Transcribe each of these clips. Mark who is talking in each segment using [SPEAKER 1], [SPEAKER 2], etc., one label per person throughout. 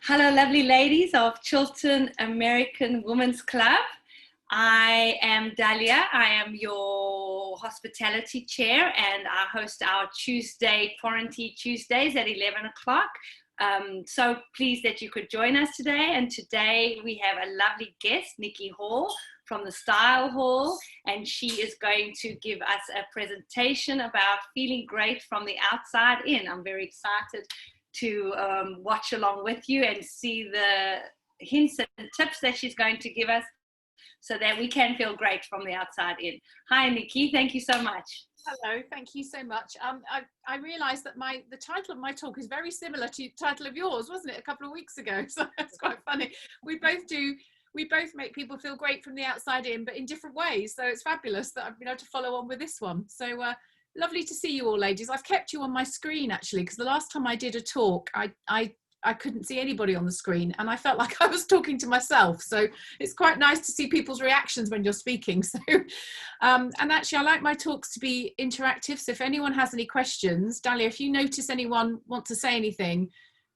[SPEAKER 1] Hello, lovely ladies of Chiltern American Women's Club. I am Dahlia. I am your hospitality chair, and I host our Tuesday QuaranTea Tuesdays at 11 o'clock. So pleased that you could join us today. And today we have a lovely guest, Nikki Hall from the Style Hall, and she is going to give us a presentation about feeling great from the outside in. I'm very excited to watch along with you and see the hints and tips that she's going to give us so that we can feel great from the outside in. Hi, Nikki. Thank you so much.
[SPEAKER 2] Hello, thank you so much. I realised that the title of my talk is very similar to the title of yours, wasn't it, a couple of weeks ago? So that's quite funny. We both make people feel great from the outside in, but in different ways. So it's fabulous that I've been able to follow on with this one. So lovely to see you all, ladies. I've kept you on my screen actually, because the last time I did a talk, I couldn't see anybody on the screen and I felt like I was talking to myself. So it's quite nice to see people's reactions when you're speaking. So, and actually I like my talks to be interactive. So if anyone has any questions, Dahlia, if you notice anyone want to say anything,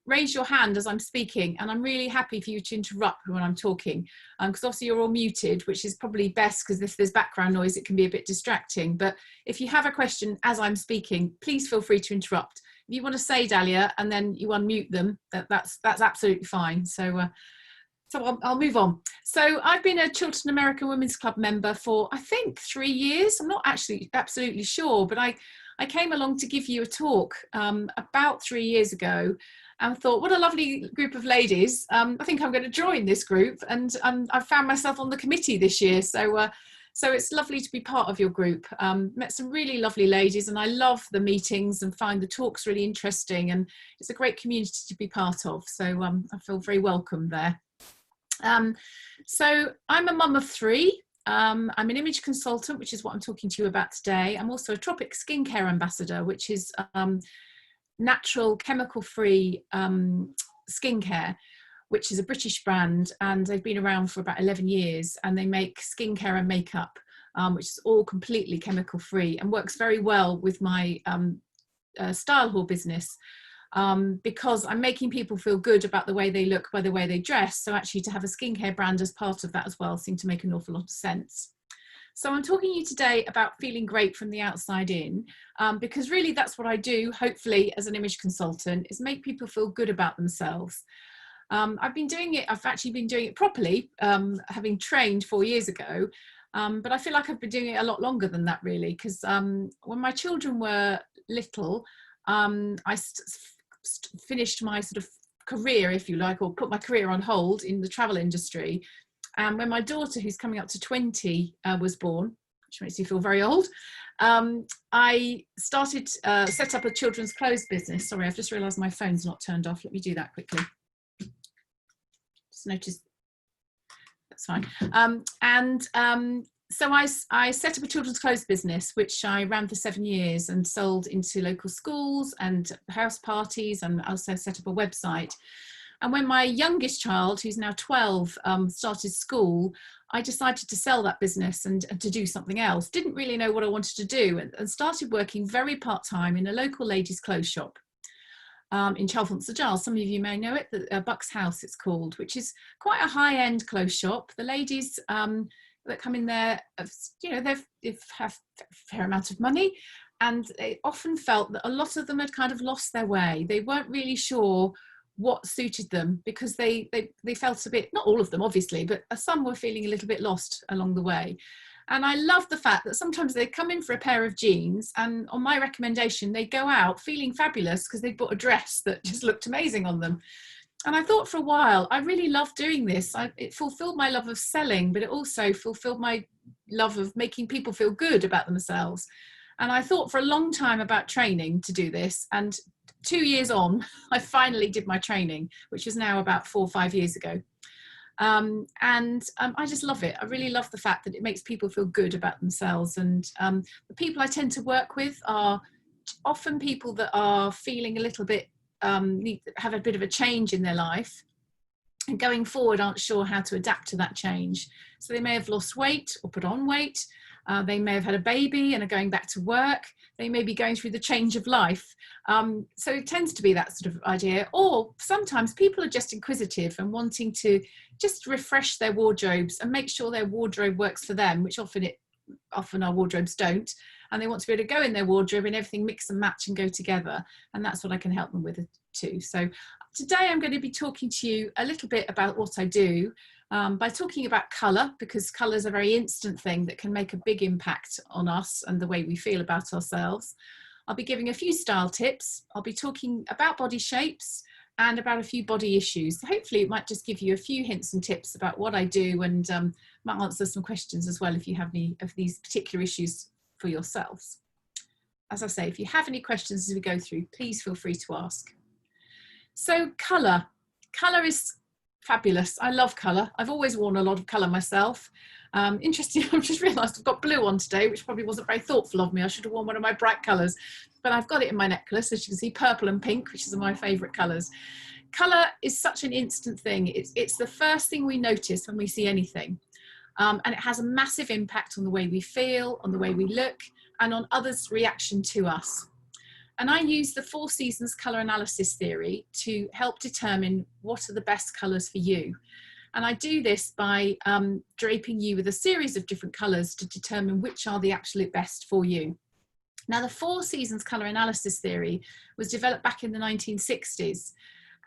[SPEAKER 2] raise your hand as I'm speaking, and I'm really happy for you to interrupt when I'm talking, because obviously you're all muted, which is probably best because if there's background noise, it can be a bit distracting. But if you have a question as I'm speaking, please feel free to interrupt. If you want to say Dahlia and then you unmute them, that's absolutely fine. So I'll move on. So I've been a Chiltern American Women's Club member for, I think, 3 years. I'm not actually absolutely sure, but I came along to give you a talk about 3 years ago and thought, what a lovely group of ladies. I think I'm going to join this group, and I've found myself on the committee this year. So it's lovely to be part of your group. Met some really lovely ladies, and I love the meetings and find the talks really interesting, and it's a great community to be part of. So I feel very welcome there. So I'm a mum of 3. I'm an image consultant, which is what I'm talking to you about today. I'm also a Tropic Skincare Ambassador, which is natural, chemical-free skincare, which is a British brand, and they've been around for about 11 years, and they make skincare and makeup, which is all completely chemical-free and works very well with my Style Hall business, because I'm making people feel good about the way they look by the way they dress. So actually to have a skincare brand as part of that as well seemed to make an awful lot of sense. So I'm talking to you today about feeling great from the outside in, because really that's what I do, hopefully, as an image consultant, is make people feel good about themselves. I've actually been doing it properly, having trained 4 years ago, but I feel like I've been doing it a lot longer than that, really, because when my children were little, I finished my sort of career, if you like, or put my career on hold in the travel industry. And when my daughter, who's coming up to 20, was born, which makes you feel very old, I set up a children's clothes business. Sorry, I've just realised my phone's not turned off. Let me do that quickly. Just noticed. That's fine. So I set up a children's clothes business, which I ran for 7 years and sold into local schools and house parties, and also set up a website. And when my youngest child, who's now 12, started school, I decided to sell that business and to do something else. Didn't really know what I wanted to do, and started working very part-time in a local ladies' clothes shop in Chalfont-Sir-Giles. Some of you may know it, the Bucks House it's called, which is quite a high-end clothes shop. The ladies that come in there, they have a fair amount of money, and they often felt that a lot of them had kind of lost their way. They weren't really sure what suited them, because they felt a bit, not all of them obviously, but some were feeling a little bit lost along the way. And I love the fact that sometimes they come in for a pair of jeans, and on my recommendation they go out feeling fabulous because they bought a dress that just looked amazing on them. And I thought for a while, I really loved doing this. It fulfilled my love of selling, but it also fulfilled my love of making people feel good about themselves. And I thought for a long time about training to do this, and 2 years on, I finally did my training, which is now about 4 or 5 years ago. I just love it. I really love the fact that it makes people feel good about themselves. And the people I tend to work with are often people that are feeling a little bit, have a bit of a change in their life, and going forward aren't sure how to adapt to that change. So they may have lost weight or put on weight, They may have had a baby and are going back to work. They may be going through the change of life. So it tends to be that sort of idea. Or sometimes people are just inquisitive and wanting to just refresh their wardrobes and make sure their wardrobe works for them, which often our wardrobes don't. And they want to be able to go in their wardrobe and everything mix and match and go together. And that's what I can help them with too. So today I'm going to be talking to you a little bit about what I do. By talking about colour, because colour is a very instant thing that can make a big impact on us and the way we feel about ourselves. I'll be giving a few style tips. I'll be talking about body shapes and about a few body issues. So hopefully it might just give you a few hints and tips about what I do, and might answer some questions as well if you have any of these particular issues for yourselves. As I say, if you have any questions as we go through, please feel free to ask. So colour. Colour is fabulous. I love colour. I've always worn a lot of colour myself. Interesting, I've just realised I've got blue on today, which probably wasn't very thoughtful of me. I should have worn one of my bright colours, but I've got it in my necklace, as you can see, purple and pink, which are my favourite colours. Colour is such an instant thing. It's the first thing we notice when we see anything. And it has a massive impact on the way we feel, on the way we look, and on others' reaction to us. And I use the 4 seasons colour analysis theory to help determine what are the best colours for you. And I do this by draping you with a series of different colours to determine which are the absolute best for you. Now, the 4 seasons colour analysis theory was developed back in the 1960s.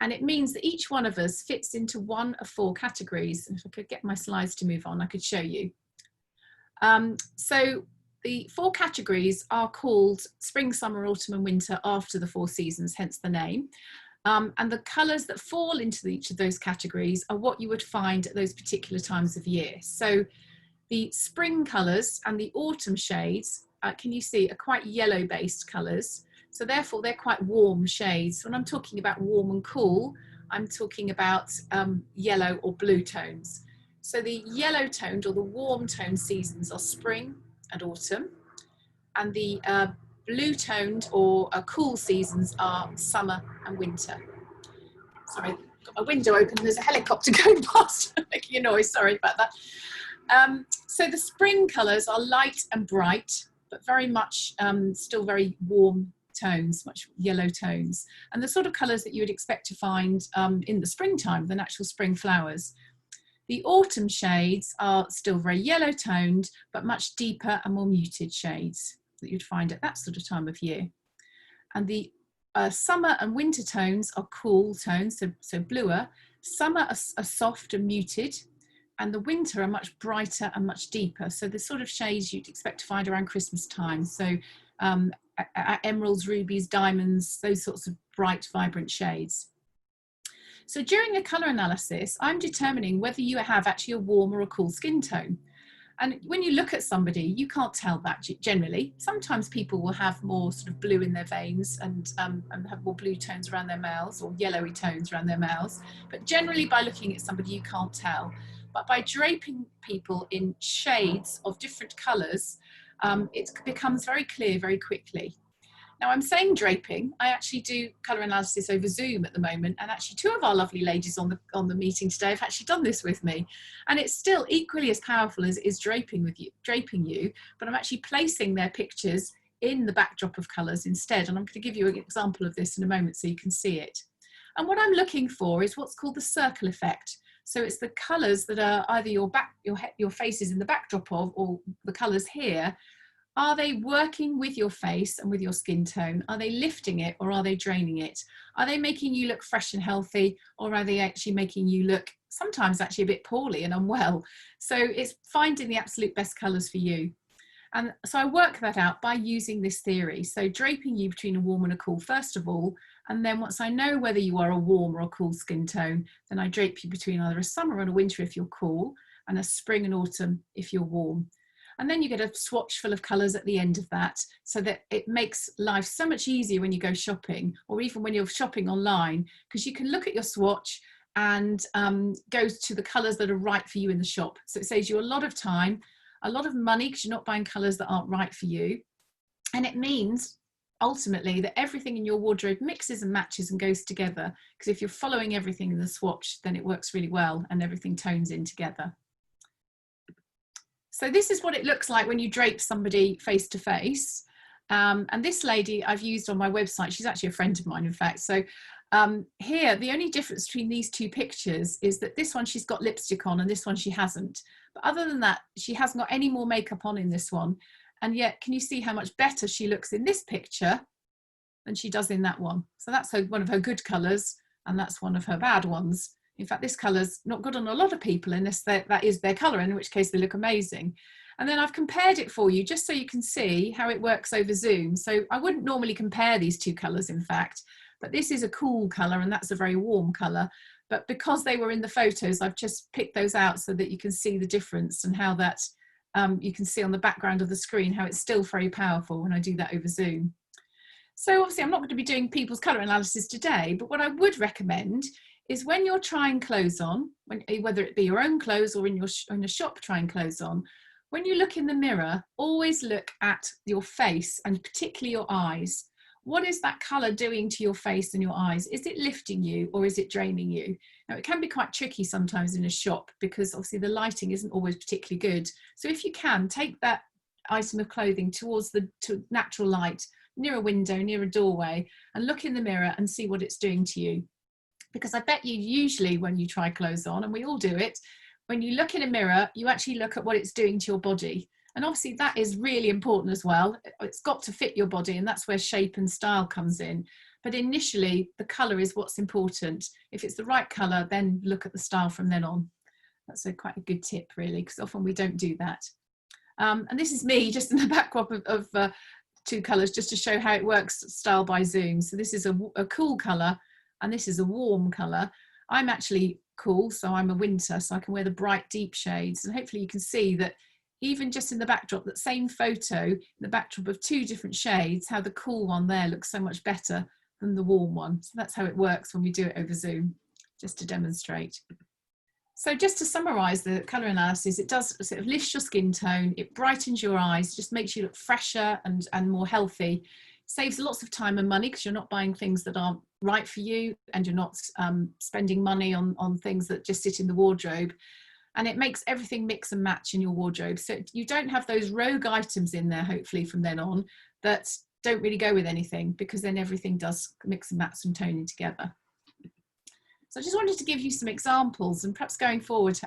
[SPEAKER 2] And it means that each one of us fits into one of 4 categories. And if I could get my slides to move on, I could show you. So the 4 categories are called spring, summer, autumn and winter after the 4 seasons, hence the name. And the colours that fall into each of those categories are what you would find at those particular times of year. So the spring colours and the autumn shades, can you see, are quite yellow based colours. So therefore they're quite warm shades. When I'm talking about warm and cool, I'm talking about yellow or blue tones. So the yellow toned or the warm toned seasons are spring and autumn, and the blue toned or cool seasons are summer and winter. Sorry, I've got my window open, there's a helicopter going past making a noise, sorry about that. So the spring colours are light and bright, but very much still very warm tones, much yellow tones, and the sort of colours that you would expect to find in the springtime, the natural spring flowers. The autumn shades are still very yellow toned, but much deeper and more muted shades that you'd find at that sort of time of year. And the summer and winter tones are cool tones, so bluer. Summer are soft and muted, and the winter are much brighter and much deeper. So the sort of shades you'd expect to find around Christmas time. So emeralds, rubies, diamonds, those sorts of bright, vibrant shades. So during a colour analysis, I'm determining whether you have actually a warm or a cool skin tone. And when you look at somebody, you can't tell that generally. Sometimes people will have more sort of blue in their veins and have more blue tones around their mouths or yellowy tones around their mouths. But generally by looking at somebody, you can't tell. But by draping people in shades of different colours, it becomes very clear very quickly. Now I'm saying draping, I actually do colour analysis over Zoom at the moment, and actually 2 of our lovely ladies on the meeting today have actually done this with me, and it's still equally as powerful as it is draping you, but I'm actually placing their pictures in the backdrop of colours instead, and I'm going to give you an example of this in a moment so you can see it. And what I'm looking for is what's called the circle effect. So it's the colours that are either your face is in the backdrop of, or the colours here. Are they working with your face and with your skin tone? Are they lifting it or are they draining it? Are they making you look fresh and healthy, or are they actually making you look sometimes actually a bit poorly and unwell? So it's finding the absolute best colours for you. And so I work that out by using this theory. So draping you between a warm and a cool first of all, and then once I know whether you are a warm or a cool skin tone, then I drape you between either a summer and a winter if you're cool, and a spring and autumn if you're warm. And then you get a swatch full of colours at the end of that, so that it makes life so much easier when you go shopping, or even when you're shopping online, because you can look at your swatch and go to the colours that are right for you in the shop. So it saves you a lot of time, a lot of money, because you're not buying colours that aren't right for you. And it means ultimately that everything in your wardrobe mixes and matches and goes together, because if you're following everything in the swatch, then it works really well and everything tones in together. So this is what it looks like when you drape somebody face to face. And this lady I've used on my website. She's actually a friend of mine, in fact. So here, the only difference between these two pictures is that this one she's got lipstick on and this one she hasn't. But other than that, she hasn't got any more makeup on in this one. And yet, can you see how much better she looks in this picture than she does in that one? So that's one of her good colours, and that's one of her bad ones. In fact, this colour's not good on a lot of people unless that is their colour, in which case they look amazing. And then I've compared it for you just so you can see how it works over Zoom. So I wouldn't normally compare these two colours, in fact, but this is a cool colour and that's a very warm colour. But because they were in the photos, I've just picked those out so that you can see the difference and how that you can see on the background of the screen how it's still very powerful when I do that over Zoom. So obviously I'm not going to be doing people's colour analysis today, but what I would recommend is when you're trying clothes on, whether it be your own clothes or in a shop trying clothes on, when you look in the mirror, always look at your face and particularly your eyes. What is that colour doing to your face and your eyes? Is it lifting you or is it draining you? Now, it can be quite tricky sometimes in a shop because obviously the lighting isn't always particularly good. So if you can, take that item of clothing towards to natural light, near a window, near a doorway, and look in the mirror and see what it's doing to you. Because I bet you usually when you try clothes on, and we all do it, when you look in a mirror, you actually look at what it's doing to your body. And obviously that is really important as well. It's got to fit your body, and that's where shape and style comes in. But initially, the colour is what's important. If it's the right colour, then look at the style from then on. That's quite a good tip, really, because often we don't do that. And this is me just in the backdrop of two colours, just to show how it works style by Zoom. So this is a cool colour, and this is a warm colour. I'm actually cool, so I'm a winter, so I can wear the bright deep shades, and hopefully you can see that even just in the backdrop, that same photo in the backdrop of two different shades, how the cool one there looks so much better than the warm one. So that's how it works when we do it over Zoom, just to demonstrate. So just to summarize the colour analysis, it does sort of lift your skin tone, it brightens your eyes, just makes you look fresher and more healthy. Saves lots of time and money because you're not buying things that aren't right for you, and you're not spending money on things that just sit in the wardrobe. And it makes everything mix and match in your wardrobe. So you don't have those rogue items in there, hopefully from then on, that don't really go with anything, because then everything does mix and match and tone in together. So I just wanted to give you some examples, and perhaps going forward,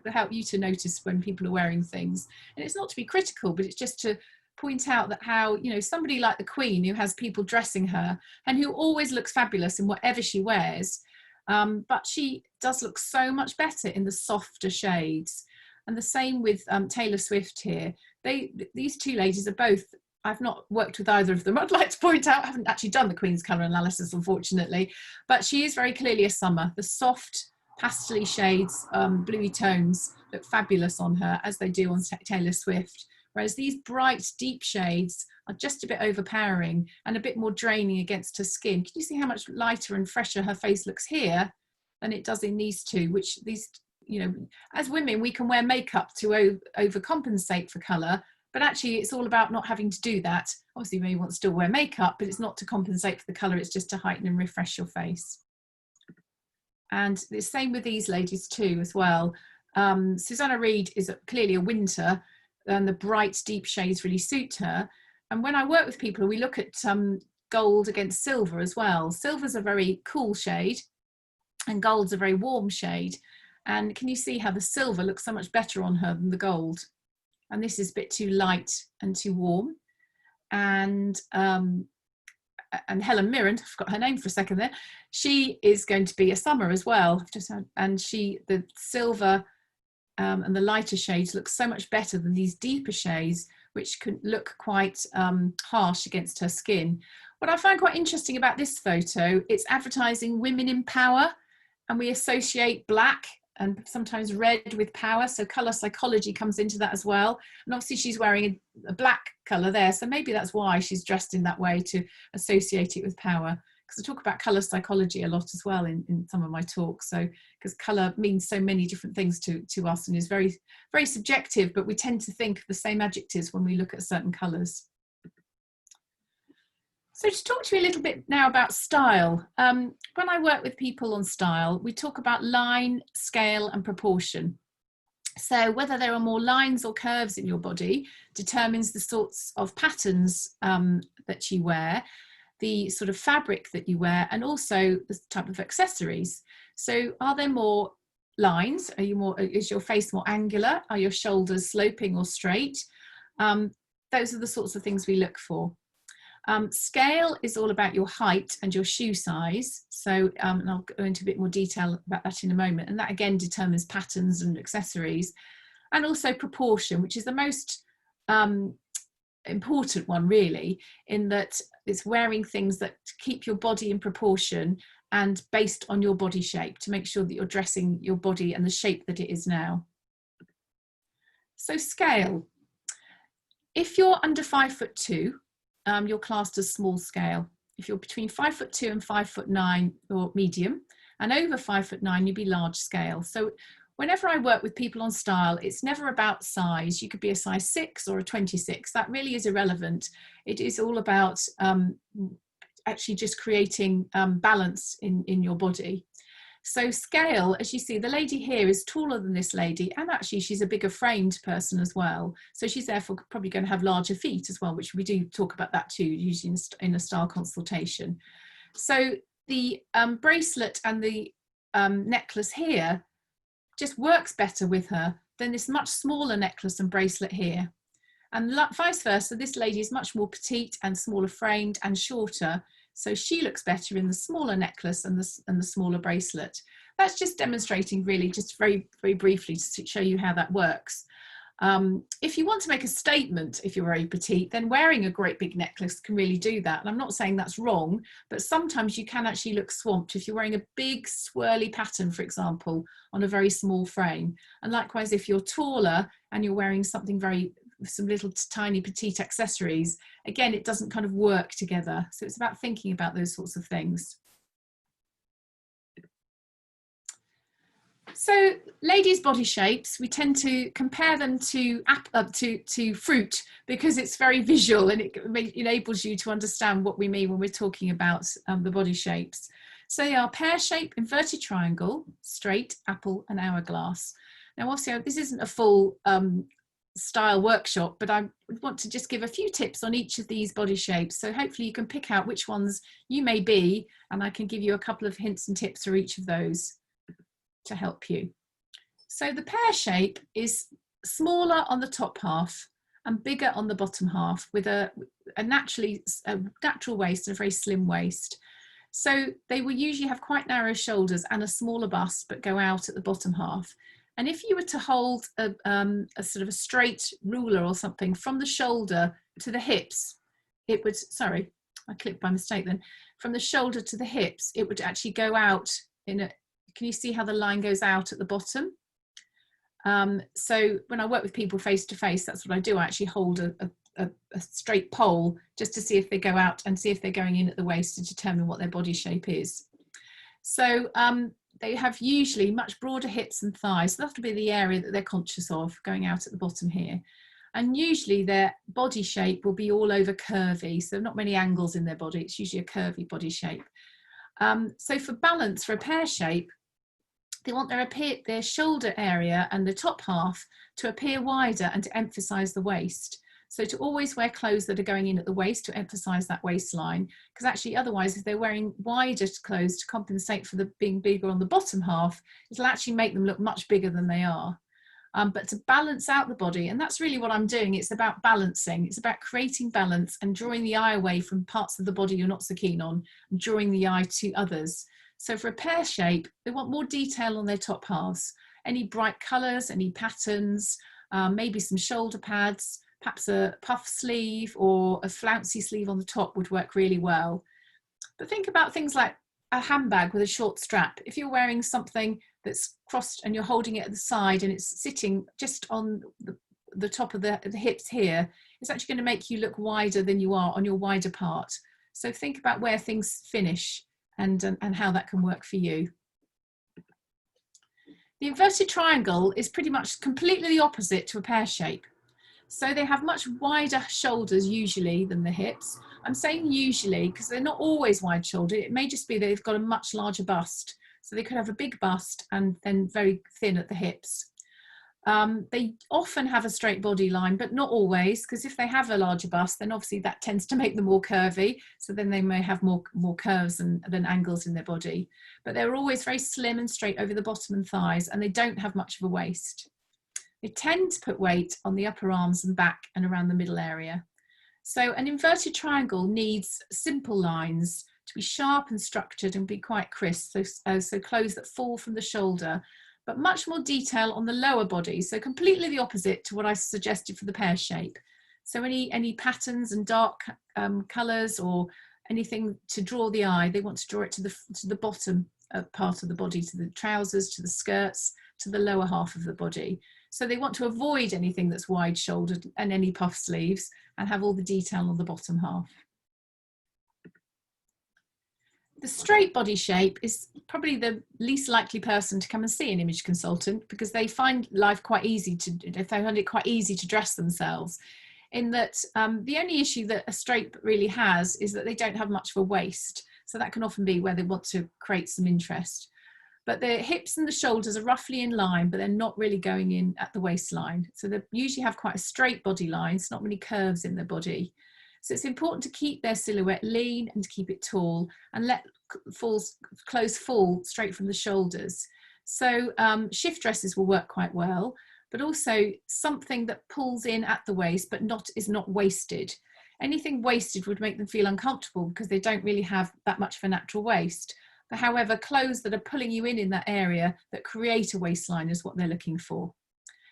[SPEAKER 2] help you to notice when people are wearing things. And it's not to be critical, but it's just to point out that how, somebody like the Queen, who has people dressing her and who always looks fabulous in whatever she wears, but she does look so much better in the softer shades. And the same with Taylor Swift here. These two ladies are both, I've not worked with either of them, I'd like to point out. I haven't actually done the Queen's colour analysis, unfortunately, but she is very clearly a summer. The soft pastel shades, bluey tones look fabulous on her, as they do on Taylor Swift. Whereas these bright, deep shades are just a bit overpowering and a bit more draining against her skin. Can you see how much lighter and fresher her face looks here than it does in these two, which these, as women, we can wear makeup to overcompensate for colour, but actually it's all about not having to do that. Obviously, you may want to still wear makeup, but it's not to compensate for the colour, it's just to heighten and refresh your face. And the same with these ladies too, as well. Susanna Reid is clearly a winter, and the bright deep shades really suit her. And when I work with people, we look at gold against silver as well. Silver's a very cool shade and gold's a very warm shade. And can you see how the silver looks so much better on her than the gold? And this is a bit too light and too warm. And Helen Mirren, I forgot her name for a second there, she is going to be a summer as well. And the silver and the lighter shades look so much better than these deeper shades, which can look quite harsh against her skin. What I find quite interesting about this photo, it's advertising women in power, and we associate black and sometimes red with power, so colour psychology comes into that as well. And obviously she's wearing a black colour there, so maybe that's why she's dressed in that way, to associate it with power. Because I talk about colour psychology a lot as well in some of my talks, so because colour means so many different things to us and is very, very subjective, but we tend to think of the same adjectives when we look at certain colours. So to talk to you a little bit now about style. When I work with people on style, we talk about line, scale and proportion. So whether there are more lines or curves in your body determines the sorts of patterns that you wear, the sort of fabric that you wear, and also the type of accessories. So are there more lines? Is your face more angular? Are your shoulders sloping or straight? Those are the sorts of things we look for. Scale is all about your height and your shoe size. So and I'll go into a bit more detail about that in a moment. And that again determines patterns and accessories. And also proportion, which is the most important one really, in that it's wearing things that keep your body in proportion and based on your body shape to make sure that you're dressing your body and the shape that it is now. So scale. If you're under 5'2", you're classed as small scale. If you're between 5'2" and 5'9", you're medium, and over 5'9", you'd be large scale. So whenever I work with people on style, it's never about size. You could be a size 6 or a 26. That really is irrelevant. It is all about actually just creating balance in your body. So scale, as you see, the lady here is taller than this lady, and actually she's a bigger framed person as well. So she's therefore probably going to have larger feet as well, which we do talk about that too, usually in a style consultation. So the bracelet and the necklace here just works better with her than this much smaller necklace and bracelet here. And vice versa, this lady is much more petite and smaller framed and shorter. So she looks better in the smaller necklace and the smaller bracelet. That's just demonstrating really just very, very briefly to show you how that works. If you want to make a statement, if you're very petite, then wearing a great big necklace can really do that. And I'm not saying that's wrong, but sometimes you can actually look swamped if you're wearing a big swirly pattern, for example, on a very small frame. And likewise, if you're taller and you're wearing something some little tiny petite accessories, again, it doesn't kind of work together. So it's about thinking about those sorts of things. So ladies' body shapes, we tend to compare them to fruit because it's very visual and it enables you to understand what we mean when we're talking about the body shapes. So they are pear shape, inverted triangle, straight, apple and hourglass. Now obviously this isn't a full style workshop, but I want to just give a few tips on each of these body shapes. So hopefully you can pick out which ones you may be, and I can give you a couple of hints and tips for each of those to help you. So the pear shape is smaller on the top half and bigger on the bottom half with a natural waist and a very slim waist. So they will usually have quite narrow shoulders and a smaller bust, but go out at the bottom half. And if you were to hold a sort of a straight ruler or something from the shoulder to the hips, it would, sorry, I clicked by mistake then, from the shoulder to the hips, it would actually go out in a, can you see how the line goes out at the bottom? So when I work with people face to face, that's what I do. I actually hold a straight pole just to see if they go out and see if they're going in at the waist to determine what their body shape is. So they have usually much broader hips and thighs. So that'll be the area that they're conscious of going out at the bottom here. And usually their body shape will be all over curvy. So not many angles in their body. It's usually a curvy body shape. So for balance, for a pear shape, they want their shoulder area and the top half to appear wider and to emphasize the waist. So to always wear clothes that are going in at the waist to emphasize that waistline, because actually otherwise if they're wearing wider clothes to compensate for the being bigger on the bottom half, it'll actually make them look much bigger than they are. But to balance out the body, and that's really what I'm doing, it's about balancing, it's about creating balance and drawing the eye away from parts of the body you're not so keen on and drawing the eye to others. So for a pear shape, they want more detail on their top halves, any bright colours, any patterns, maybe some shoulder pads, perhaps a puff sleeve or a flouncy sleeve on the top would work really well. But think about things like a handbag with a short strap. If you're wearing something that's crossed and you're holding it at the side and it's sitting just on the top of the hips here, it's actually going to make you look wider than you are on your wider part. So think about where things finish and how that can work for you. The inverted triangle is pretty much completely the opposite to a pear shape. So they have much wider shoulders usually than the hips. I'm saying usually because they're not always wide shouldered. It may just be that they've got a much larger bust. So they could have a big bust and then very thin at the hips. They often have a straight body line, but not always, because if they have a larger bust, then obviously that tends to make them more curvy. So then they may have more curves than angles in their body. But they're always very slim and straight over the bottom and thighs, and they don't have much of a waist. They tend to put weight on the upper arms and back and around the middle area. So an inverted triangle needs simple lines to be sharp and structured and be quite crisp. So clothes that fall from the shoulder, but much more detail on the lower body. So completely the opposite to what I suggested for the pear shape. So any patterns and dark colours or anything to draw the eye, they want to draw it to the bottom part of the body, to the trousers, to the skirts, to the lower half of the body. So they want to avoid anything that's wide shouldered and any puff sleeves, and have all the detail on the bottom half. The straight body shape is probably the least likely person to come and see an image consultant, because they find life quite easy they find it quite easy to dress themselves, in that the only issue that a straight really has is that they don't have much of a waist. So that can often be where they want to create some interest. But the hips and the shoulders are roughly in line, but they're not really going in at the waistline. So they usually have quite a straight body line, so not many curves in their body. So it's important to keep their silhouette lean and to keep it tall, and let clothes fall straight from the shoulders. So shift dresses will work quite well, but also something that pulls in at the waist but is not waisted. Anything waisted would make them feel uncomfortable because they don't really have that much of a natural waist. But however, clothes that are pulling you in that area that create a waistline is what they're looking for.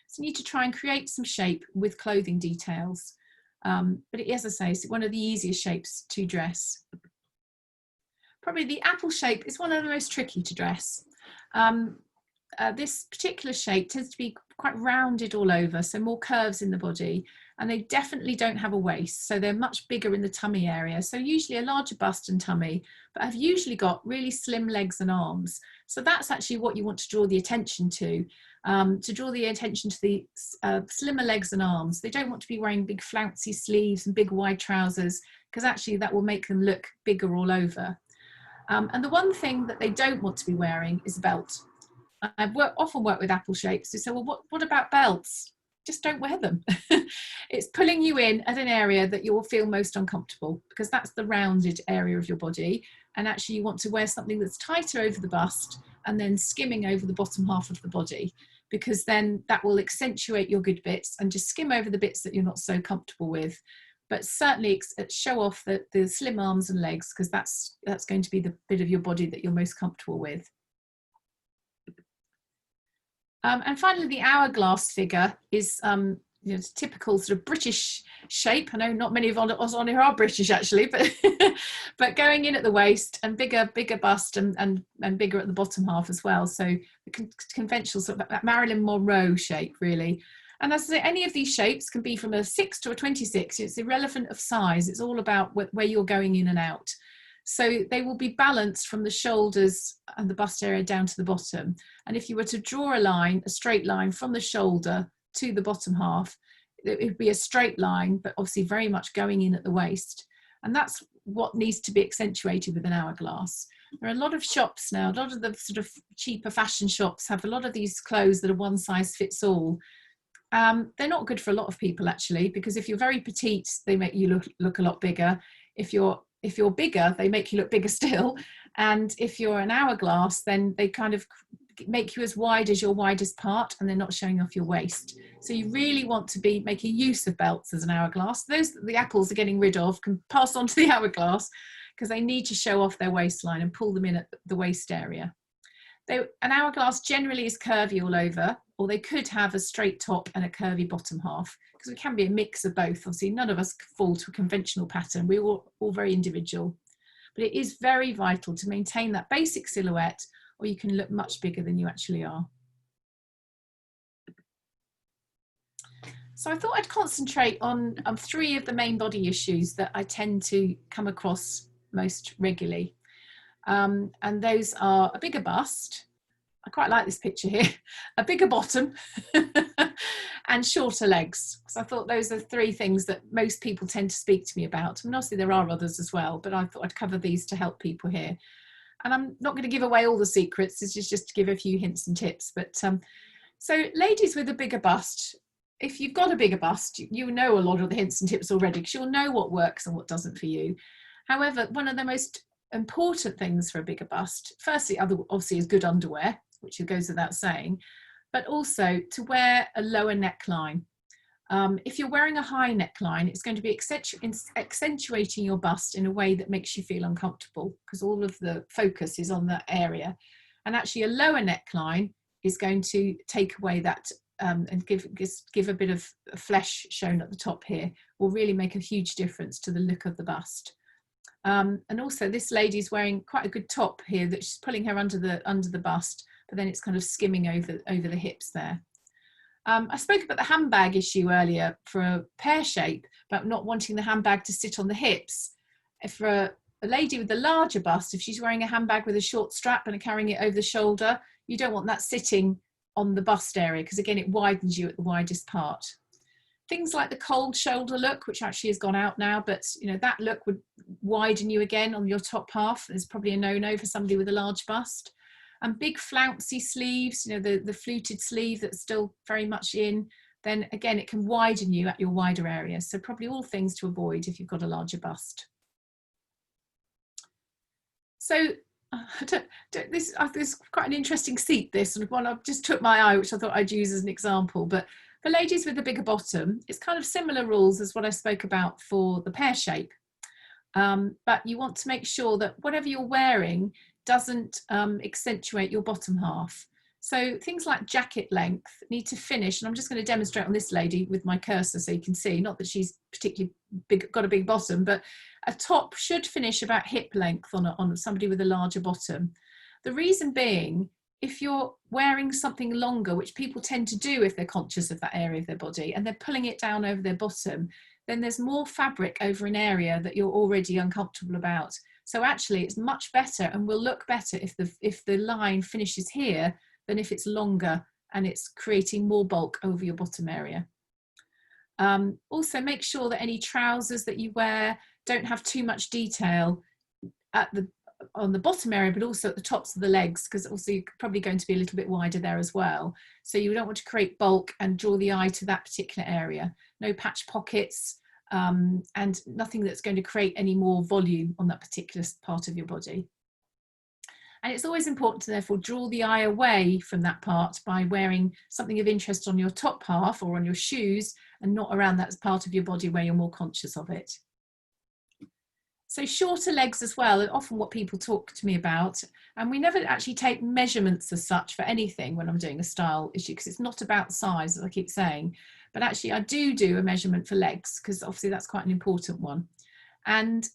[SPEAKER 2] So you need to try and create some shape with clothing details. But as I say, it's one of the easiest shapes to dress. Probably the apple shape is one of the most tricky to dress. This particular shape tends to be quite rounded all over, so more curves in the body, and they definitely don't have a waist, so they're much bigger in the tummy area. So usually a larger bust and tummy, but have usually got really slim legs and arms. So that's actually what you want to draw the attention to draw the attention to the slimmer legs and arms. They don't want to be wearing big flouncy sleeves and big wide trousers, because actually that will make them look bigger all over. And the one thing that they don't want to be wearing is a belt. I've often worked with apple shapes who say, well, what about belts? Just don't wear them. It's pulling you in at an area that you will feel most uncomfortable, because that's the rounded area of your body. And actually you want to wear something that's tighter over the bust and then skimming over the bottom half of the body, because then that will accentuate your good bits and just skim over the bits that you're not so comfortable with. But certainly show off the slim arms and legs, because that's going to be the bit of your body that you're most comfortable with. And finally, the hourglass figure is typical sort of British shape. I know not many of us on here are British actually, but but going in at the waist and bigger bust and bigger at the bottom half as well. So the conventional sort of Marilyn Monroe shape really. And as I say, any of these shapes can be from a 6 to a 26. It's irrelevant of size. It's all about where you're going in and out. So they will be balanced from the shoulders and the bust area down to the bottom. And if you were to draw a straight line from the shoulder to the bottom half, it would be a straight line, but obviously very much going in at the waist. And that's what needs to be accentuated with an hourglass. There are a lot of shops now, a lot of the sort of cheaper fashion shops have a lot of these clothes that are one size fits all. They're not good for a lot of people actually, because if you're very petite, they make you look a lot bigger. If you're bigger, they make you look bigger still. And if you're an hourglass, then they kind of make you as wide as your widest part, and they're not showing off your waist. So you really want to be making use of belts as an hourglass. Those that the apples are getting rid of can pass on to the hourglass, because they need to show off their waistline and pull them in at the waist area. An hourglass generally is curvy all over, or they could have a straight top and a curvy bottom half, because it can be a mix of both. Obviously, none of us fall to a conventional pattern. We're all very individual. But it is very vital to maintain that basic silhouette, or you can look much bigger than you actually are. So I thought I'd concentrate on 3 of the main body issues that I tend to come across most regularly. And those are a bigger bust, I quite like this picture here, a bigger bottom and shorter legs. So I thought those are 3 things that most people tend to speak to me about. And obviously there are others as well, but I thought I'd cover these to help people here. And I'm not going to give away all the secrets, this is just to give a few hints and tips, but So ladies with a bigger bust, if you've got a bigger bust, you know a lot of the hints and tips already, because you'll know what works and what doesn't for you. However, one of the most important things for a bigger bust, firstly, obviously, is good underwear, which goes without saying, but also to wear a lower neckline. If you're wearing a high neckline, it's going to be accentuating your bust in a way that makes you feel uncomfortable, because all of the focus is on that area. And actually a lower neckline is going to take away that and give a bit of flesh shown at the top here, will really make a huge difference to the look of the bust. And also this lady's wearing quite a good top here that she's pulling her under the bust, but then it's kind of skimming over the hips there. I spoke about the handbag issue earlier for a pear shape, about not wanting the handbag to sit on the hips. For a lady with a larger bust, if she's wearing a handbag with a short strap and carrying it over the shoulder, you don't want that sitting on the bust area, because again, it widens you at the widest part. Things like the cold shoulder look, which actually has gone out now, but that look would widen you again on your top half. It's probably a no-no for somebody with a large bust. And big flouncy sleeves, the fluted sleeve that's still very much in, then again, it can widen you at your wider area. So probably all things to avoid if you've got a larger bust. So this is quite an interesting seat, this, and one I just took my eye, which I thought I'd use as an example. But for ladies with a bigger bottom, it's kind of similar rules as what I spoke about for the pear shape. But you want to make sure that whatever you're wearing doesn't accentuate your bottom half. So things like jacket length need to finish, and I'm just going to demonstrate on this lady with my cursor so you can see, not that she's particularly big, got a big bottom, but a top should finish about hip length on somebody with a larger bottom. The reason being, if you're wearing something longer, which people tend to do if they're conscious of that area of their body, and they're pulling it down over their bottom, then there's more fabric over an area that you're already uncomfortable about. So actually it's much better and will look better if the line finishes here than if it's longer and it's creating more bulk over your bottom area. Also make sure that any trousers that you wear don't have too much detail on the bottom area, but also at the tops of the legs, because also you're probably going to be a little bit wider there as well. So you don't want to create bulk and draw the eye to that particular area. No patch pockets, and nothing that's going to create any more volume on that particular part of your body. And it's always important to therefore draw the eye away from that part by wearing something of interest on your top half or on your shoes, and not around that part of your body where you're more conscious of it. So shorter legs as well are often what people talk to me about, and we never actually take measurements as such for anything when I'm doing a style issue, because it's not about size, as I keep saying. But actually I do a measurement for legs, because obviously that's quite an important one. And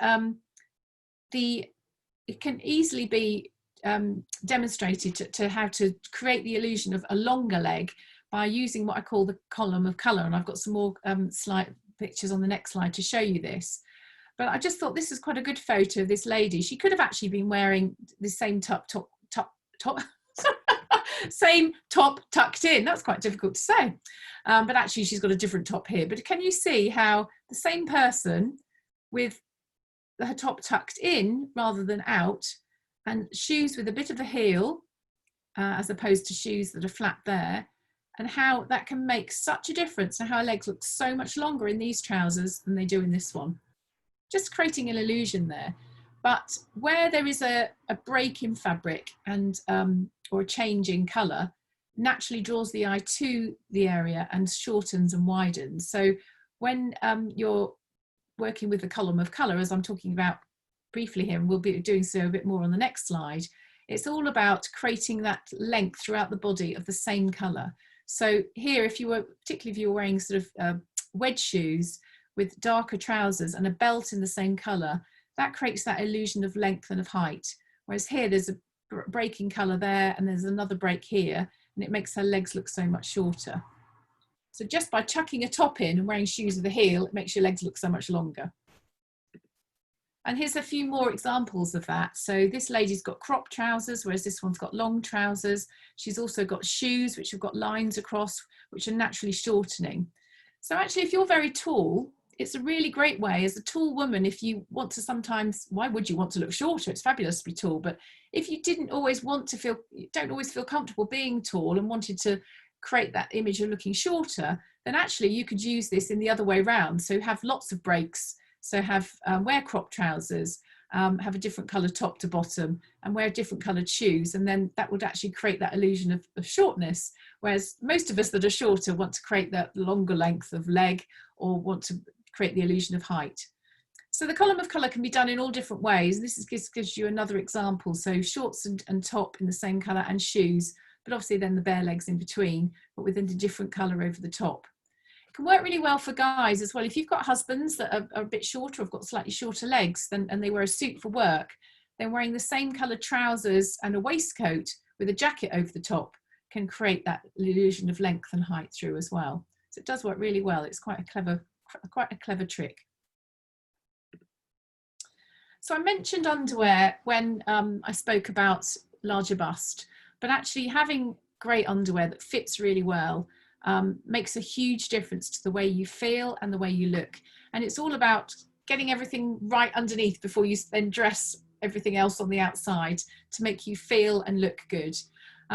[SPEAKER 2] it can easily be demonstrated to how to create the illusion of a longer leg by using what I call the column of colour. And I've got some more slide pictures on the next slide to show you this. But I just thought this is quite a good photo of this lady. She could have actually been wearing the same same top tucked in. That's quite difficult to say. But actually she's got a different top here. But can you see how the same person with her top tucked in rather than out, and shoes with a bit of a heel as opposed to shoes that are flat there, and how that can make such a difference and how her legs look so much longer in these trousers than they do in this one. Just creating an illusion there. But where there is a break in fabric and or a change in colour, naturally draws the eye to the area and shortens and widens. So when you're working with the column of colour, as I'm talking about briefly here, and we'll be doing so a bit more on the next slide, it's all about creating that length throughout the body of the same colour. So here, particularly if you were wearing sort of wedge shoes with darker trousers and a belt in the same colour, that creates that illusion of length and of height. Whereas here there's a break in colour there, and there's another break here, and it makes her legs look so much shorter. So just by chucking a top in and wearing shoes with a heel, it makes your legs look so much longer. And here's a few more examples of that. So this lady's got crop trousers, whereas this one's got long trousers. She's also got shoes which have got lines across, which are naturally shortening. So actually, if you're very tall, it's a really great way as a tall woman, if you want to sometimes, why would you want to look shorter? It's fabulous to be tall, but if you don't always feel comfortable being tall and wanted to create that image of looking shorter, then actually you could use this in the other way around. So have lots of breaks. So have wear crop trousers, have a different colour top to bottom, and wear different coloured shoes, and then that would actually create that illusion of shortness. Whereas most of us that are shorter want to create that longer length of leg, or want to create the illusion of height. So the column of colour can be done in all different ways. This gives you another example. So shorts and top in the same colour, and shoes, but obviously then the bare legs in between, but within a different colour over the top. Can work really well for guys as well. If you've got husbands that are a bit shorter, have got slightly shorter legs, and they wear a suit for work, then wearing the same coloured trousers and a waistcoat with a jacket over the top can create that illusion of length and height through as well. So it does work really well. It's quite a clever trick. So I mentioned underwear when I spoke about larger bust, but actually having great underwear that fits really well makes a huge difference to the way you feel and the way you look. And it's all about getting everything right underneath before you then dress everything else on the outside to make you feel and look good.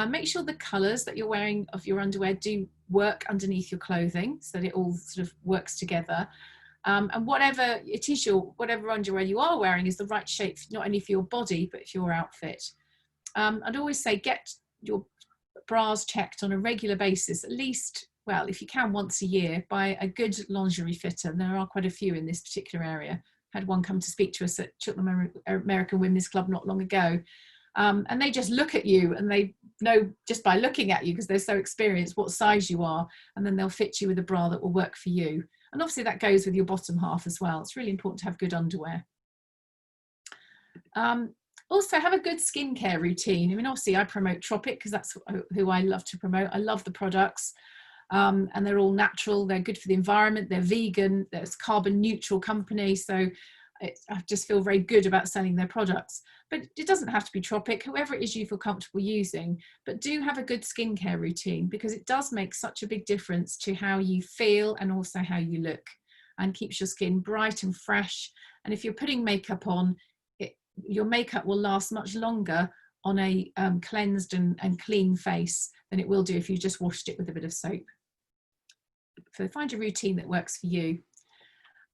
[SPEAKER 2] Make sure the colours that you're wearing of your underwear do work underneath your clothing, so that it all sort of works together. And whatever it is, whatever underwear you are wearing is the right shape, not only for your body, but for your outfit. I'd always say get your bras checked on a regular basis, at least, well, if you can, once a year, by a good lingerie fitter. And there are quite a few in this particular area. Had one come to speak to us at Cheltenham American Women's Club not long ago. And they just look at you, and they know just by looking at you, because they're so experienced, what size you are, and then they'll fit you with a bra that will work for you. And obviously that goes with your bottom half as well. It's really important to have good underwear. Also have a good skincare routine. I mean, obviously I promote Tropic because that's who I love to promote. I love the products, and they're all natural. They're good for the environment. They're vegan. There's carbon neutral company. So I just feel very good about selling their products. But it doesn't have to be Tropic, whoever it is you feel comfortable using. But do have a good skincare routine, because it does make such a big difference to how you feel and also how you look, and keeps your skin bright and fresh. And if you're putting makeup on, your makeup will last much longer on a cleansed and clean face than it will do if you just washed it with a bit of soap. So find a routine that works for you.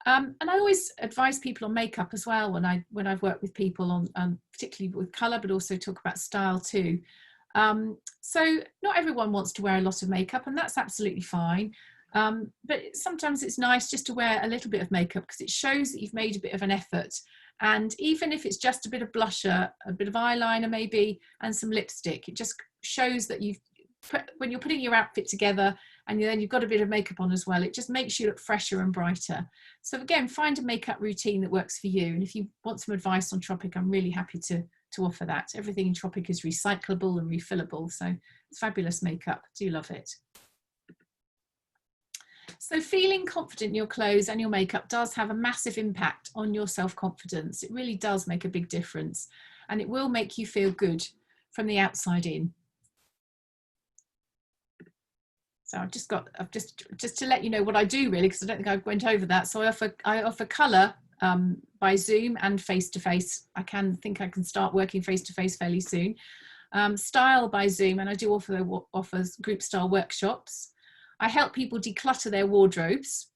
[SPEAKER 2] And I always advise people on makeup as well when I've worked with people on particularly with colour, but also talk about style too. So not everyone wants to wear a lot of makeup, and that's absolutely fine. But sometimes it's nice just to wear a little bit of makeup, because it shows that you've made a bit of an effort. And even if it's just a bit of blusher, a bit of eyeliner maybe, and some lipstick, it just shows that when you're putting your outfit together, and then you've got a bit of makeup on as well, it just makes you look fresher and brighter. So again, find a makeup routine that works for you. And if you want some advice on Tropic, I'm really happy to offer that. Everything in Tropic is recyclable and refillable. So it's fabulous makeup. Do love it. So feeling confident in your clothes and your makeup does have a massive impact on your self-confidence. It really does make a big difference, and it will make you feel good from the outside in. So I've just to let you know what I do really, because I don't think I went over that. So I offer colour by Zoom and face-to-face. I think I can start working face-to-face fairly soon. Style by Zoom, and I do offer group style workshops. I help people declutter their wardrobes,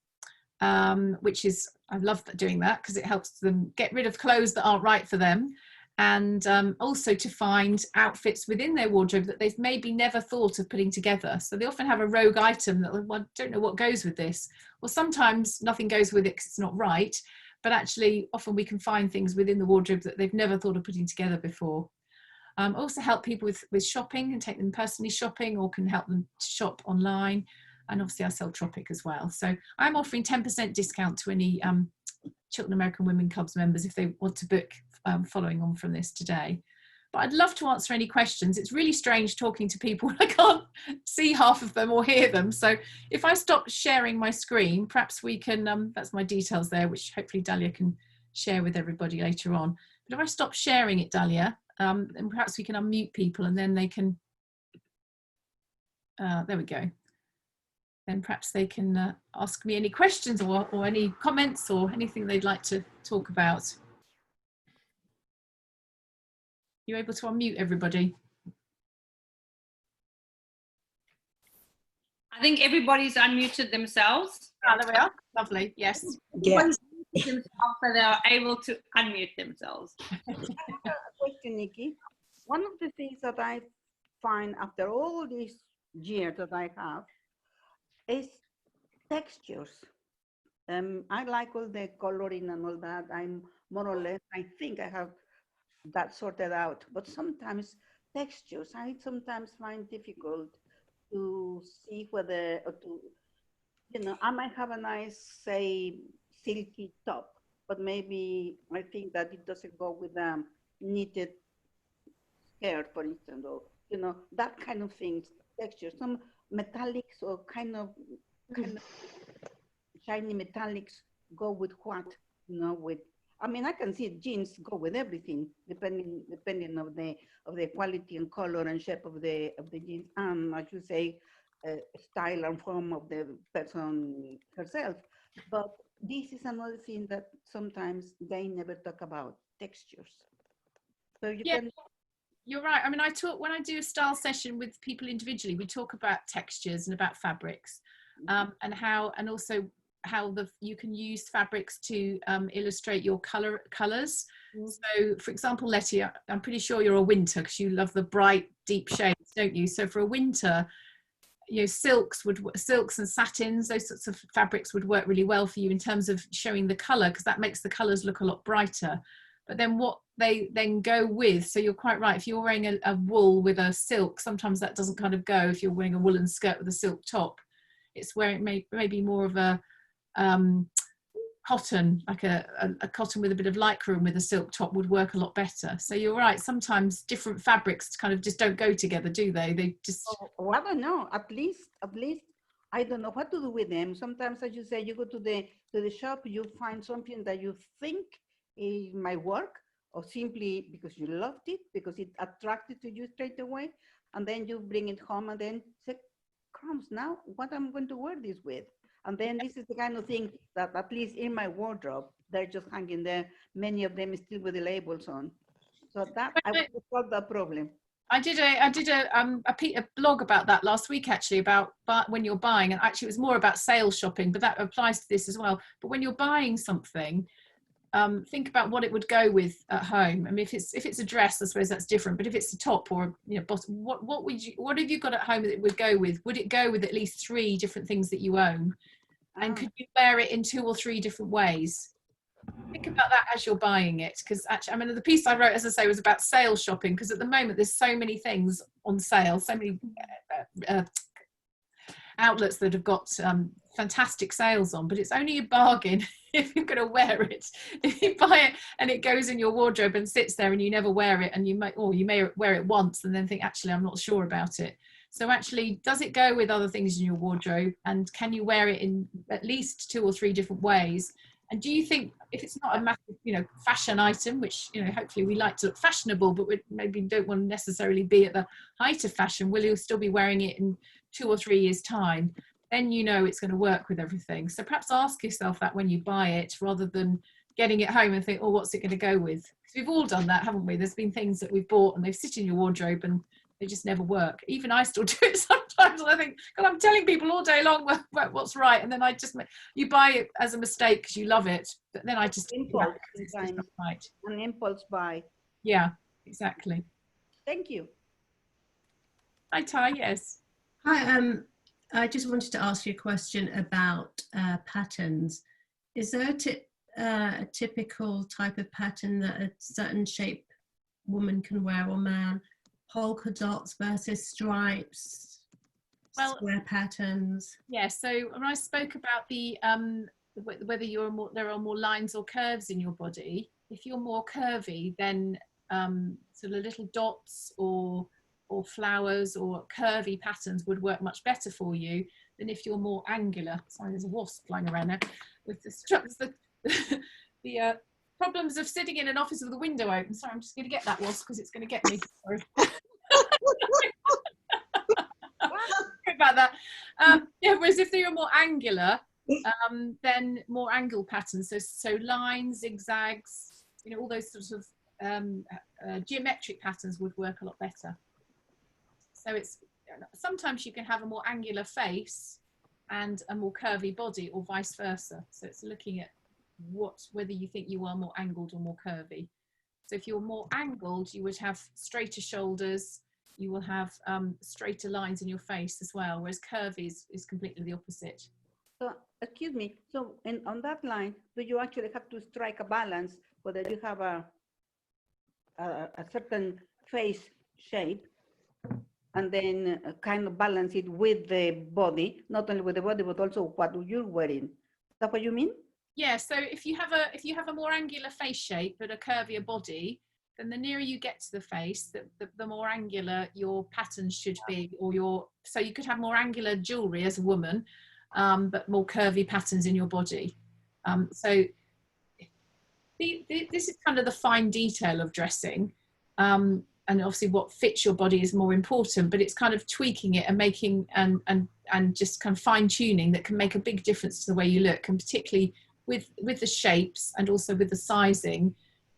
[SPEAKER 2] which is, I love doing that, because it helps them get rid of clothes that aren't right for them, and also to find outfits within their wardrobe that they've maybe never thought of putting together. So they often have a rogue item that, well, I don't know what goes with this. Well, sometimes nothing goes with it because it's not right, but actually often we can find things within the wardrobe that they've never thought of putting together before. Also help people with shopping, and take them personally shopping, or can help them shop online. And obviously I sell Tropic as well. So I'm offering 10% discount to any Cheltenham American Women Clubs members if they want to book following on from this today. But I'd love to answer any questions. It's really strange talking to people when I can't see half of them or hear them. So if I stop sharing my screen, perhaps we can, that's my details there, which hopefully Dahlia can share with everybody later on. But if I stop sharing it, Dahlia, then perhaps we can unmute people, and then they can, there we go. Then perhaps they can ask me any questions or any comments or anything they'd like to talk about. You able to unmute everybody?
[SPEAKER 1] I think everybody's unmuted themselves.
[SPEAKER 2] Ah, there we are. Lovely. Yes.
[SPEAKER 3] Yeah.
[SPEAKER 1] Everybody's unmuted themselves so they are able to unmute themselves.
[SPEAKER 3] I have a question, Nikki. One of the things that I find after all these years that I have is textures. I like all the coloring and all that. I'm more or less, I think I have that sorted out. But sometimes textures, I sometimes find difficult to see whether, or to, I might have a nice, say, silky top, but maybe I think that it doesn't go with knitted skirt, for instance, or, that kind of things, texture. Some metallics or kind of shiny metallics go with what, with, I mean, I can see jeans go with everything, depending of the quality and color and shape of the jeans, and I should say, style and form of the person herself. But this is another thing that sometimes they never talk about, textures. So you can.
[SPEAKER 2] You're right. I mean, when I do a style session with people individually, we talk about textures and about fabrics, and also how you can use fabrics to illustrate your colors. So, for example, Letty, I'm pretty sure you're a winter because you love the bright, deep shades, don't you? So for a winter, silks and satins, those sorts of fabrics would work really well for you in terms of showing the color, because that makes the colors look a lot brighter. But then what they then go with, so you're quite right, if you're wearing a wool with a silk, sometimes that doesn't kind of go. If you're wearing a woolen skirt with a silk top, it's wearing maybe more of a cotton, like a cotton with a bit of lycra and with a silk top would work a lot better. So you're right, sometimes different fabrics kind of just don't go together, do they? They just...
[SPEAKER 3] Oh, I don't know, at least I don't know what to do with them. Sometimes, as you say, you go to the shop, you find something that you think it might work, or simply because you loved it, because it attracted to you straight away, and then you bring it home and then say, crumbs, now what am I going to wear this with? And then this is the kind of thing that, at least in my wardrobe, they're just hanging there. Many of them still with the labels on. So that I would solve that problem.
[SPEAKER 2] I did a blog about that last week, actually, about when you're buying, and actually it was more about sales shopping, but that applies to this as well. But when you're buying something, think about what it would go with at home. I mean, if it's a dress, I suppose that's different. But if it's a top or bottom, what have you got at home that it would go with? Would it go with at least 3 different things that you own? And could you wear it in 2 or 3 different ways? Think about that as you're buying it, because actually, I mean, the piece I wrote, as I say, was about sales shopping, because at the moment there's so many things on sale, so many outlets that have got fantastic sales on, but it's only a bargain if you're going to wear it. If you buy it and it goes in your wardrobe and sits there and you never wear it, and you may wear it once and then think, actually, I'm not sure about it. So actually, does it go with other things in your wardrobe, and can you wear it in at least 2 or 3 different ways? And do you think, if it's not a massive, fashion item, which, hopefully we like to look fashionable, but we maybe don't want to necessarily be at the height of fashion, will you still be wearing it in 2 or 3 years' time? Then it's going to work with everything. So perhaps ask yourself that when you buy it, rather than getting it home and think, oh, what's it going to go with? Because we've all done that, haven't we? There's been things that we've bought and they've sit in your wardrobe and they just never work. Even I still do it sometimes. I think, God, I'm telling people all day long what's right, and then you buy it as a mistake because you love it, but then I just
[SPEAKER 3] impulse,
[SPEAKER 2] it's not right.
[SPEAKER 3] An impulse buy.
[SPEAKER 2] Yeah, exactly.
[SPEAKER 3] Thank you.
[SPEAKER 2] Hi, Ty. Yes.
[SPEAKER 4] Hi. I just wanted to ask you a question about patterns. Is there a typical type of pattern that a certain shape woman can wear, or man? Polka dots versus stripes, square patterns.
[SPEAKER 2] Yeah, so when I spoke about the whether there are more lines or curves in your body, if you're more curvy, then sort of little dots or flowers or curvy patterns would work much better for you than if you're more angular. Sorry, there's a wasp flying around there with the straps. The problems of sitting in an office with the window open. Sorry, I'm just going to get that wasp because it's going to get me. Sorry. Sorry about that. Yeah, whereas if they were more angular, then more angle patterns. So lines, zigzags, all those sorts of geometric patterns would work a lot better. So it's sometimes you can have a more angular face and a more curvy body, or vice versa. So it's looking at whether you think you are more angled or more curvy. So if you're more angled, you would have straighter shoulders, you will have straighter lines in your face as well, whereas curvy is completely the opposite.
[SPEAKER 3] So, excuse me, so on that line, do you actually have to strike a balance, whether you have a certain face shape, and then kind of balance it with the body, not only with the body, but also what you're wearing? Is that what you mean?
[SPEAKER 2] Yeah, so if you have a more angular face shape but a curvier body, then the nearer you get to the face, the more angular your patterns should be, so you could have more angular jewelry as a woman, but more curvy patterns in your body. So this is kind of the fine detail of dressing, and obviously what fits your body is more important, but it's kind of tweaking it and making and just kind of fine tuning that can make a big difference to the way you look, and particularly with the shapes and also with the sizing.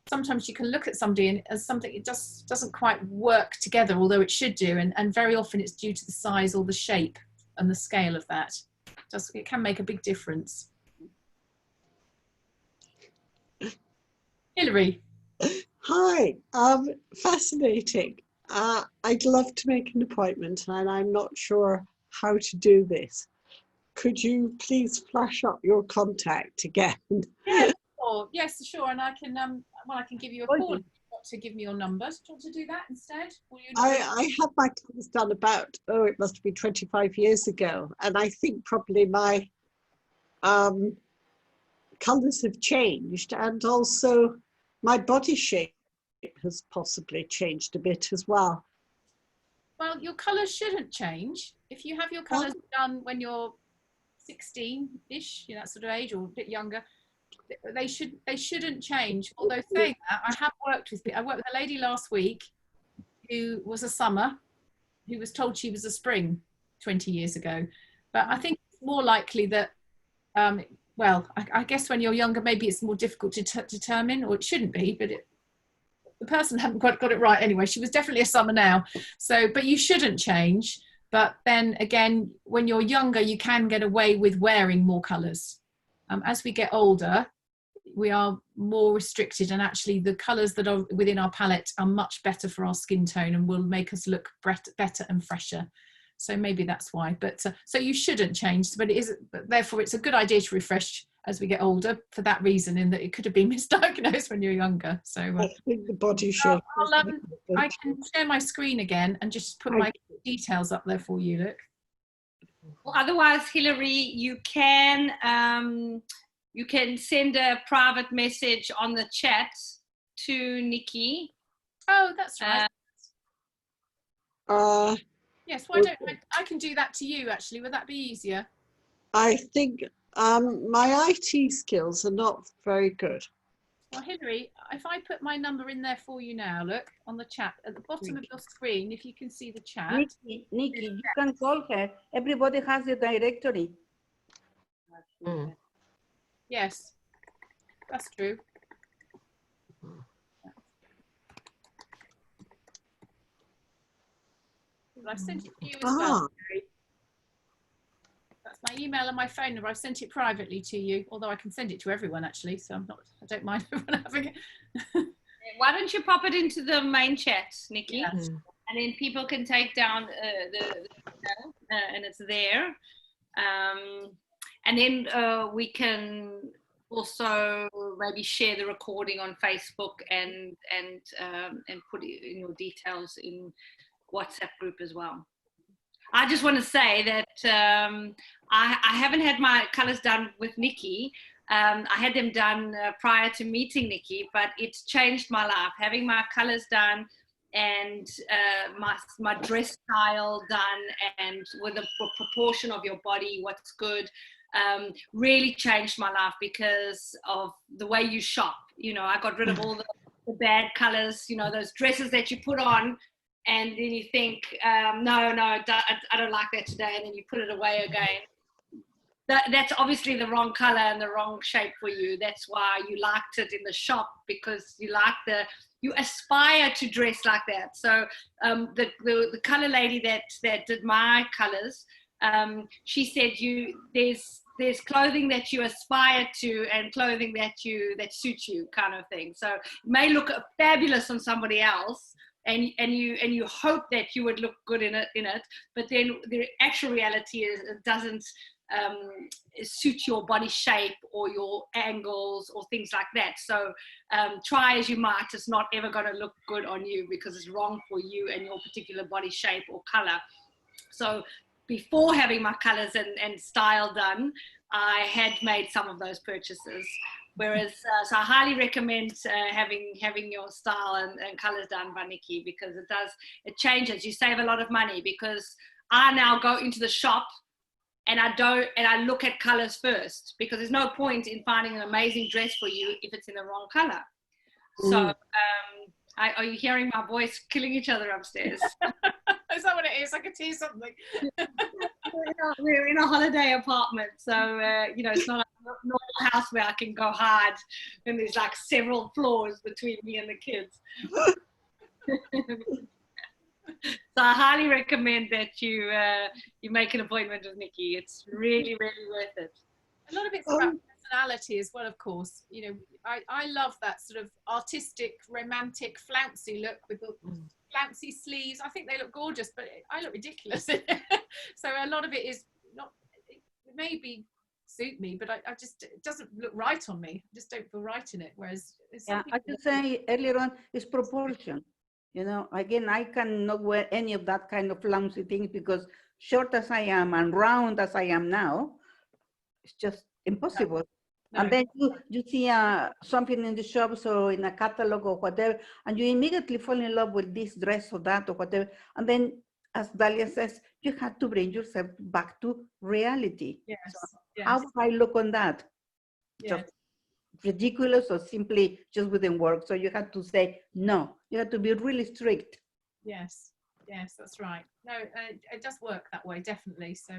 [SPEAKER 2] Sometimes you can look at somebody as something, it just doesn't quite work together, although it should do, and very often it's due to the size or the shape and the scale of that. It can make a big difference. Hilary.
[SPEAKER 5] Hi, fascinating. I'd love to make an appointment, and I'm not sure how to do this. Could you please flash up your contact again?
[SPEAKER 2] Yes, sure. And I can give you a call if you want to give me your numbers. Do you want to do that instead?
[SPEAKER 5] I had my colours done about, it must be 25 years ago. And I think probably my colours have changed, and also my body shape has possibly changed a bit as well.
[SPEAKER 2] Well, your colours shouldn't change. If you have your colours done when you're 16-ish, that sort of age, or a bit younger, they shouldn't change. Although saying that, I worked with a lady last week who was a summer, who was told she was a spring 20 years ago. But I think it's more likely that, well, I guess when you're younger, maybe it's more difficult to determine, or it shouldn't be, but the person hadn't quite got it right anyway. She was definitely a summer now. So, but you shouldn't change. But then again, when you're younger, you can get away with wearing more colours. As we get older, we are more restricted, and actually the colours that are within our palette are much better for our skin tone and will make us look better and fresher. So maybe that's why. But so you shouldn't change, but therefore it's a good idea to refresh as we get older for that reason, in that it could have been misdiagnosed when you're younger. So
[SPEAKER 5] I think the body shape.
[SPEAKER 2] I can share my screen again and just put my details up there for you, look.
[SPEAKER 1] Well, otherwise, Hilary, you can send a private message on the chat to Nikki.
[SPEAKER 2] Oh, that's right. Yes, why don't I can do that to you, actually. Would that be easier?
[SPEAKER 5] I think my IT skills are not very good.
[SPEAKER 2] Well, Hilary, if I put my number in there for you now, look, on the chat, at the bottom of your screen, if you can see the chat.
[SPEAKER 3] Nikki, you can call her. Everybody has the directory.
[SPEAKER 2] Yes, that's true. I've sent it to you as well. That's my email and my phone number. I've sent it privately to you, although I can send it to everyone actually, so I don't mind everyone having it.
[SPEAKER 1] Why don't you pop it into the main chat, Nikki?
[SPEAKER 2] Yeah.
[SPEAKER 1] And then people can take down the and it's there. And then we can also maybe share the recording on Facebook and put in your details in WhatsApp group as well. I just want to say that I haven't had my colours done with Nikki. I had them done prior to meeting Nikki, but it's changed my life. Having my colours done and my dress style done, and with the proportion of your body, what's good, really changed my life because of the way you shop. I got rid of all the bad colours, those dresses that you put on and then you think, no, I don't like that today, and then you put it away again. That's obviously the wrong color and the wrong shape for you. That's why you liked it in the shop, because you like the you aspire to dress like that. So the color lady that did my colors, she said there's clothing that you aspire to and clothing that suits you, kind of thing. So it may look fabulous on somebody else, and you hope that you would look good in it, but then the actual reality is it doesn't suit your body shape or your angles or things like that. So try as you might, it's not ever going to look good on you because it's wrong for you and your particular body shape or color. So before having my colors and style done, I had made some of those purchases. Whereas, so I highly recommend having your style and colors done by Nikki, because it changes. You save a lot of money, because I now go into the shop and I look at colors first, because there's no point in finding an amazing dress for you if it's in the wrong color. So are you hearing my voice killing each other upstairs?
[SPEAKER 2] Is that what it is? I could hear something.
[SPEAKER 1] We're in a holiday apartment, so it's not a normal house where I can go hard and there's like several floors between me and the kids. So I highly recommend that you make an appointment with Nikki. It's really, really worth it.
[SPEAKER 2] A lot of it's about personality as well, of course. I love that sort of artistic, romantic, flouncy look with the flouncy sleeves. I think they look gorgeous, but I look ridiculous. So a lot of it is not, it maybe suit me, but I just, it doesn't look right on me. I just don't feel right in it. Whereas
[SPEAKER 3] I should say earlier on, it's proportion. Again, I cannot wear any of that kind of flouncy things, because short as I am and round as I am now, it's just impossible. No. And then you see something in the shops or in a catalog or whatever, and you immediately fall in love with this dress or that or whatever. And then, as Dalia says, you have to bring yourself back to reality.
[SPEAKER 2] Yes.
[SPEAKER 3] So
[SPEAKER 2] yes.
[SPEAKER 3] how do I look on that?
[SPEAKER 2] Yes.
[SPEAKER 3] Just ridiculous, or simply just wouldn't work. So you have to say no. You have to be really strict.
[SPEAKER 2] Yes, yes, that's right. No, it does work that way, definitely. So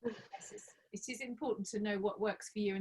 [SPEAKER 2] yes, it is important to know what works for you.